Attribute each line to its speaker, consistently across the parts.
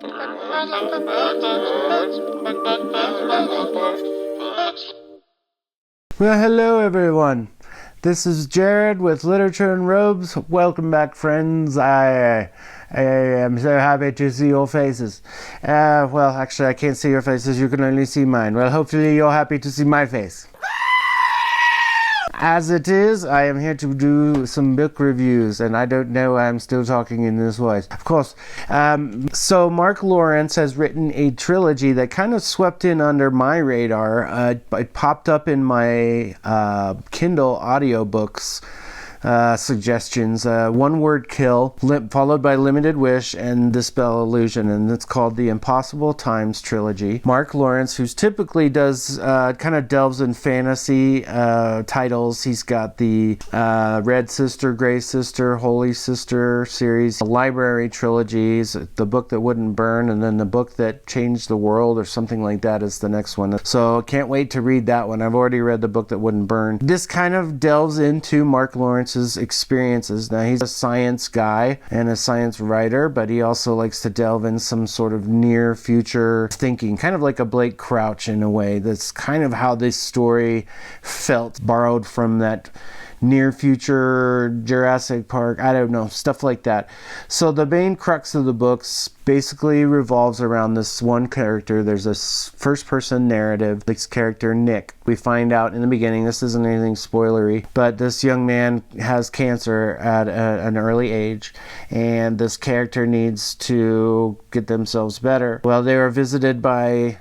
Speaker 1: Well, hello everyone. This is Jared with Literature and Robes. Welcome back, friends. I am so happy to see your faces. Well, actually, I can't see your faces. You can only see mine. Well, hopefully you're happy to see my face. As it is, I am here to do some book reviews, and I don't know why I'm still talking in this voice. Of course. So Mark Lawrence has written a trilogy that kind of swept in under my radar. It popped up in my Kindle audiobooks suggestions. One Word Kill, followed by Limited Wish and Dispel Illusion, and it's called the Impossible Times Trilogy. Mark Lawrence, who typically does kind of delves in fantasy titles. He's got the Red Sister, Gray Sister, Holy Sister series, library trilogies, The Book That Wouldn't Burn, and then The Book That Changed the World, or something like that is the next one. So can't wait to read that one. I've already read The Book That Wouldn't Burn. This kind of delves into Mark Lawrence's experiences. Now, he's a science guy and a science writer, but he also likes to delve in some sort of near future thinking, kind of like a Blake Crouch in a way. That's kind of how this story felt, borrowed from that near future Jurassic Park, I don't know, stuff like that. So the main crux of the books basically revolves around this one character. There's a first person narrative. This character, Nick, we find out in the beginning, this isn't anything spoilery, but this young man has cancer at an early age, and this character needs to get themselves better. Well, they are visited by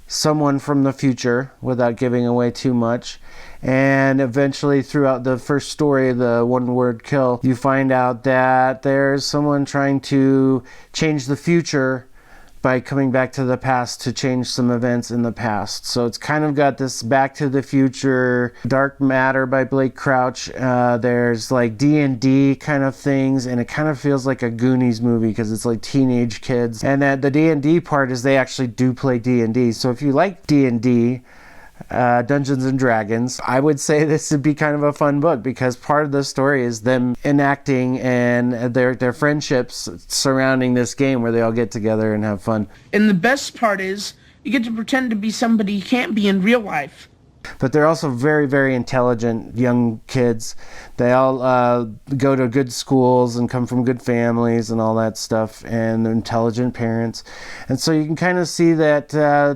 Speaker 1: someone from the future, without giving away too much. And eventually, throughout the first story, the One Word Kill, you find out that there's someone trying to change the future by coming back to the past to change some events in the past. So it's kind of got this Back to the Future, Dark Matter by Blake Crouch. There's like D&D kind of things, and it kind of feels like a Goonies movie because it's like teenage kids. And the D&D part is they actually do play D&D. So if you like D&D, Dungeons and Dragons, I would say this would be kind of a fun book, because part of the story is them enacting and their friendships surrounding this game where they all get together and have fun.
Speaker 2: And the best part is you get to pretend to be somebody you can't be in real life.
Speaker 1: But they're also very, very intelligent young kids. They all go to good schools and come from good families and all that stuff, and they're intelligent parents. And so you can kind of see that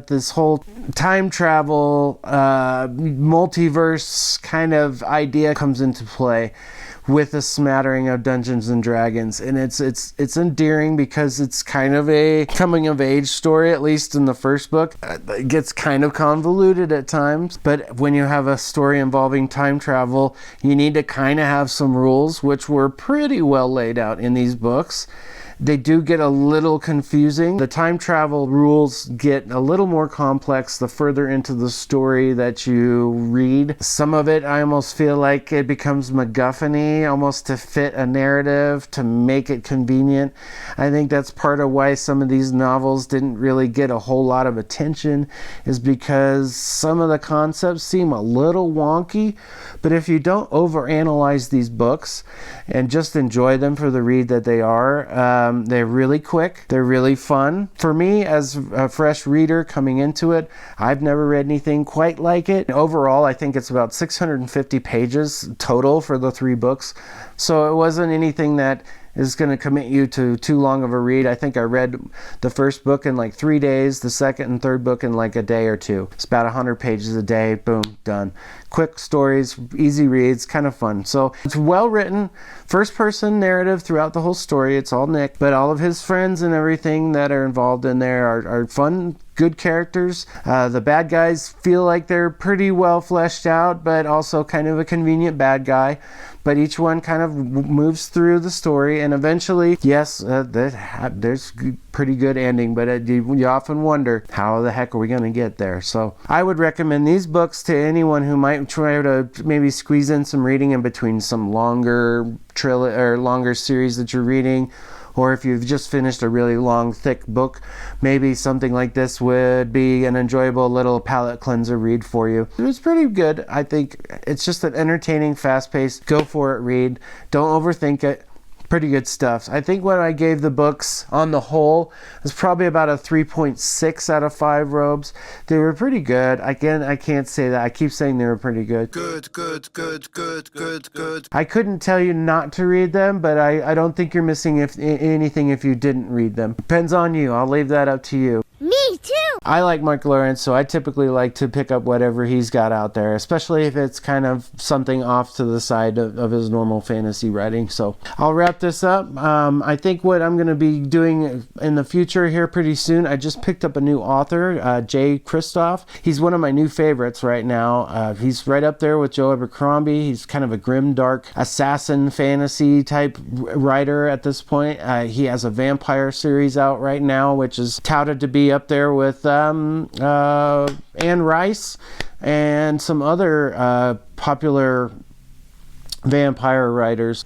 Speaker 1: this whole time travel, multiverse kind of idea comes into play with a smattering of Dungeons and Dragons, and it's endearing because it's kind of a coming of age story, at least in the first book. It gets kind of convoluted at times, but when you have a story involving time travel, you need to kind of have some rules, which were pretty well laid out in these books. They do get a little confusing. The time travel rules get a little more complex the further into the story that you read. Some of it, I almost feel like it becomes MacGuffin-y, almost to fit a narrative, to make it convenient. I think that's part of why some of these novels didn't really get a whole lot of attention, is because some of the concepts seem a little wonky. But if you don't overanalyze these books and just enjoy them for the read that they are, they're really quick. They're really fun. For me, as a fresh reader coming into it, I've never read anything quite like it. Overall, I think it's about 650 pages total for the 3 books. So it wasn't anything that is going to commit you to too long of a read. I think I read the first book in like 3 days, the second and third book in like a day or two. It's about 100 pages a day, boom, done. Quick stories, easy reads, kind of fun. So it's well written, first person narrative throughout the whole story. It's all Nick, but all of his friends and everything that are involved in there are fun, good characters. The bad guys feel like they're pretty well fleshed out, but also kind of a convenient bad guy. But each one kind of moves through the story, and eventually, yes, there's pretty good ending, but you often wonder, how the heck are we going to get there? So I would recommend these books to anyone who might try to maybe squeeze in some reading in between some longer series that you're reading. Or if you've just finished a really long, thick book, maybe something like this would be an enjoyable little palate cleanser read for you. It was pretty good. I think it's just an entertaining, fast-paced, go for it read. Don't overthink it. pretty good stuff. I think what I gave the books on the whole was probably about a 3.6 out of 5 robes. They were pretty good. Again, I can't say that. I keep saying they were pretty good. Good. I couldn't tell you not to read them, but I don't think you're missing anything if you didn't read them. Depends on you. I'll leave that up to you.
Speaker 3: Me too.
Speaker 1: I like Mark Lawrence, so I typically like to pick up whatever he's got out there, especially if it's kind of something off to the side of his normal fantasy writing. So I'll wrap this up. I think what I'm going to be doing in the future here pretty soon, I just picked up a new author, Jay Kristoff. He's one of my new favorites right now. He's right up there with Joe Abercrombie. He's kind of a grim, dark assassin fantasy type writer at this point. He has a vampire series out right now, which is touted to be up there with Anne Rice and some other popular vampire writers.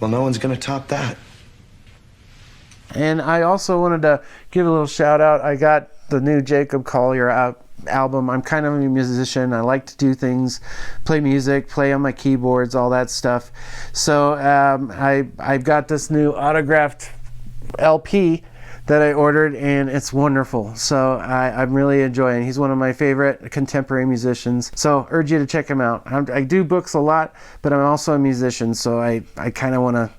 Speaker 4: Well, no one's going to top that.
Speaker 1: And I also wanted to give a little shout out. I got the new Jacob Collier album. I'm kind of a musician. I like to do things, play music, play on my keyboards, all that stuff. So I've got this new autographed LP that I ordered, and it's wonderful. So I'm really enjoying it. He's one of my favorite contemporary musicians. So urge you to check him out. I do books a lot, but I'm also a musician, so I kind of want to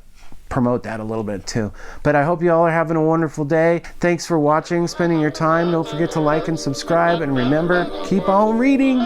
Speaker 1: promote that a little bit too. But I hope you all are having a wonderful day. Thanks for watching, spending your time. Don't forget to like and subscribe, and remember, keep on reading.